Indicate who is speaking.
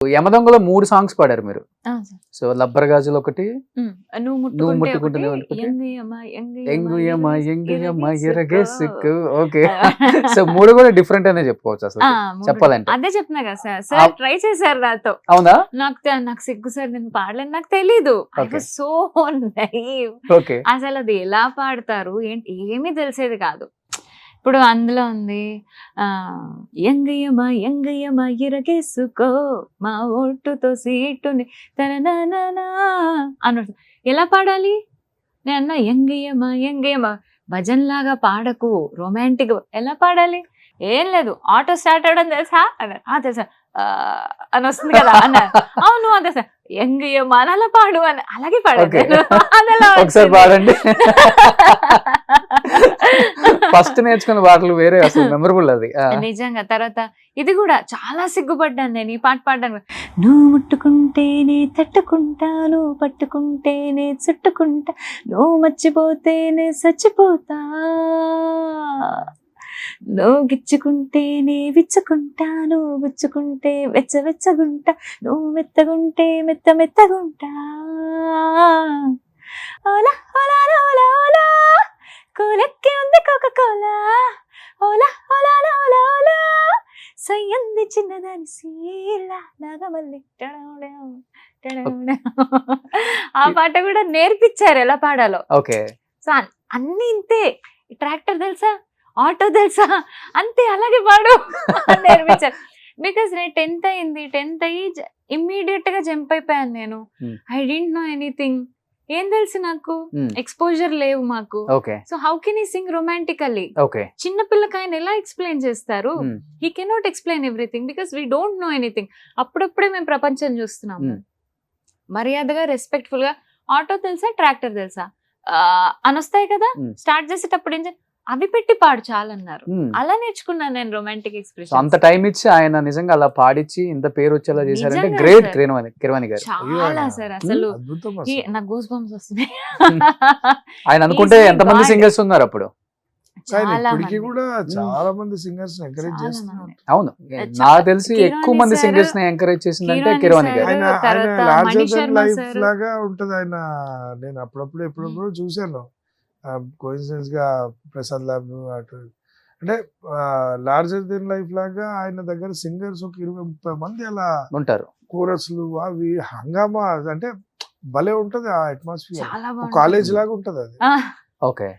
Speaker 1: యమదొంగలో 3 songs పాడారు మీరు.
Speaker 2: ఆ! సార్.
Speaker 1: సో 'లబ్బర్ గాజులు' ఒకటి,
Speaker 2: నువ్వు
Speaker 1: నువ్వు
Speaker 2: ముట్టుకుంటే ఒకటి,
Speaker 1: ముట్టుకుంటేనే ఒకటి,
Speaker 2: ఎంగుయమ్మ
Speaker 1: ఎంగుయమ్మ ఎంగుయమ్మ
Speaker 2: ఎరగేసుకో.
Speaker 1: ఎరగేసుకో. ఓకే. సో 3 కూడా డిఫరెంట్ అనే చెప్పుకోవచ్చు అసలు
Speaker 2: మూడు
Speaker 1: చెప్పాలంటే.
Speaker 2: అదే చెప్తున్నా కదా సార్. సార్ ట్రై చేశారు నాతో.
Speaker 1: అవునా?
Speaker 2: నాకు సిగ్గు సార్, నేను పాడలేను, నాకు తెలీదు. I
Speaker 1: Okay.
Speaker 2: Was so naive.
Speaker 1: Okay.
Speaker 2: అసలు అది ఎలా పాడతారు ఏంటి ఏమీ తెలిసేది కాదు. ఇప్పుడు అందులో ఉంది ఎంగయ్యమ్మ ఎంగయ్యమ్మ ఎరగేసుకో మా ఓటుతో సీటుని తననా అన్నట్టు ఎలా పాడాలి. నేను అన్నా ఎంగయ్యమ్మ ఎంగయ్యమ్మ భజన్ లాగా పాడకు, రొమాంటిక్ ఎలా పాడాలి. ఏం లేదు, ఆటో స్టార్ట్ అవడం తెలుసా అన్నారు. తెలుసా అని వస్తుంది కదా అన్నారు. అవును అదే సార్, ఎంగయ్యమ్మ అని అలా పాడు అని అలాగే పాడాను.
Speaker 1: Okay.
Speaker 2: నేను. అది ఎలా
Speaker 1: ఒకసారి
Speaker 2: వచ్చింది?
Speaker 1: పాడండి. ఫస్ట్ నేర్చుకున్న పాటలు వేరే అసలు మెమరబుల్ అది.
Speaker 2: నిజంగా. తర్వాత ఇది కూడా చాలా సిగ్గుపడ్డాను నేను ఈ పాట పాడడానికి. నువ్వు ముట్టుకుంటేనే తట్టుకుంటాను, పట్టుకుంటేనే చుట్టుకుంటా, నువ్వు మర్చిపోతేనే చచ్చిపోతా, నువ్వు గిచ్చుకుంటేనే విచ్చుకుంటాను, గుచ్చుకుంటే వెచ్చగుంటా, నువ్వు మెత్తగుంటే మెత్తగుంటా. ఓలా ఓలా ఓలా ఓలా కోలెక్కి ఉంది కోకోకోలా, ఓలా ఓలా ఓలా ఓలా సయ్యంది చిన్నదాని సీలా నాగమల్లి ఆ పాట కూడా నేర్పించారు ఎలా పాడాలో.
Speaker 1: ఓకే.
Speaker 2: సో అన్ని ఇంతే. ట్రాక్టర్ తెలుసా, ఆటో తెలుసా, అంతే అలాగే పాడు అని నేర్పించారు. బికాస్ నేను 10th అయింది, 10th అయ్యి ఇమ్మీడియట్ గా జంప్ అయిపోయాను నేను. I don't know anything. ఏం తెలుసు నాకు, ఎక్స్పోజర్ లేవు మాకు.
Speaker 1: ఓకే.
Speaker 2: సో హౌ కెన్ ఈ సింగ్ రొమాంటికల్లీ?
Speaker 1: ఓకే.
Speaker 2: చిన్న పిల్లకి ఆయన ఎలా ఎక్స్ప్లెయిన్ చేస్తారు? He cannot explain everything because we don't know anything. అప్పుడప్పుడే మేము ప్రపంచం చూస్తున్నాము. మర్యాదగా రెస్పెక్ట్ఫుల్ గా ఆటో తెలుసా, ట్రాక్టర్ తెలుసా అని వస్తాయి కదా, స్టార్ట్ చేసేటప్పుడు ఏం అవి పెట్టి పాడు చాలన్నారు. అలా నేర్చుకున్నాను నేను రొమాంటిక్ ఎక్స్ప్రెషన్.
Speaker 1: అంత టైం ఇచ్చి ఆయన నిజంగా అలా పాడిచ్చి ఇంత పేరు వచ్చేలా చేశారంటే
Speaker 2: నిజంగా
Speaker 1: గ్రేట్
Speaker 2: సార్.
Speaker 1: కిరవాణి గారు.
Speaker 2: చాలా సార్ అసలు
Speaker 3: అద్భుతం
Speaker 2: నాకు గూస్ బంప్స్ వస్తున్నాయి.
Speaker 1: ఆయన అనుకుంటే
Speaker 2: He's my
Speaker 1: ఎంతమంది
Speaker 2: God.
Speaker 1: సింగర్స్ ఉన్నారు అప్పుడు.
Speaker 2: చాలా
Speaker 3: ఇప్పటికీ
Speaker 2: మంది.
Speaker 3: కూడా చాలా మంది సింగర్స్ ఎంకరేజ్
Speaker 2: చాలా
Speaker 3: చేస్తున్నారు.
Speaker 2: మంది.
Speaker 1: అవును,
Speaker 2: చా-
Speaker 1: నాకు తెలిసి
Speaker 2: కిరాణి
Speaker 1: ఎక్కువ మంది
Speaker 2: సార్,
Speaker 1: సింగర్స్ ని ఎంకరేజ్ చేసిందంటే
Speaker 2: కిరాణి
Speaker 1: కిరవాణి
Speaker 2: సార్,
Speaker 1: గారు.
Speaker 3: ఆయన
Speaker 2: తర్వాత
Speaker 3: లార్జర్
Speaker 2: మణి
Speaker 3: దెన్
Speaker 2: శర్మ
Speaker 3: లైఫ్
Speaker 2: సార్.
Speaker 3: లాగా ఉంటది ఆయన. నేను ఎప్పుడప్పుడు చూశాను కోయిన్సిడెన్స్ గా ప్రసాద్ ల్యాబ్ అటు. అంటే లార్జర్ దెన్ లైఫ్ లాగా ఆయన దగ్గర సింగర్స్ ఒక 20-30 మంది అలా
Speaker 1: ఉంటారు.
Speaker 3: కోరస్లు అవి హంగామా, అంటే భలే ఉంటది ఆ అట్మాస్ఫియర్.
Speaker 2: చాలా
Speaker 3: కాలేజ్
Speaker 2: బాగుంటుంది.
Speaker 3: లాగా ఉంటది అది.
Speaker 2: ఆ,
Speaker 1: ఓకే.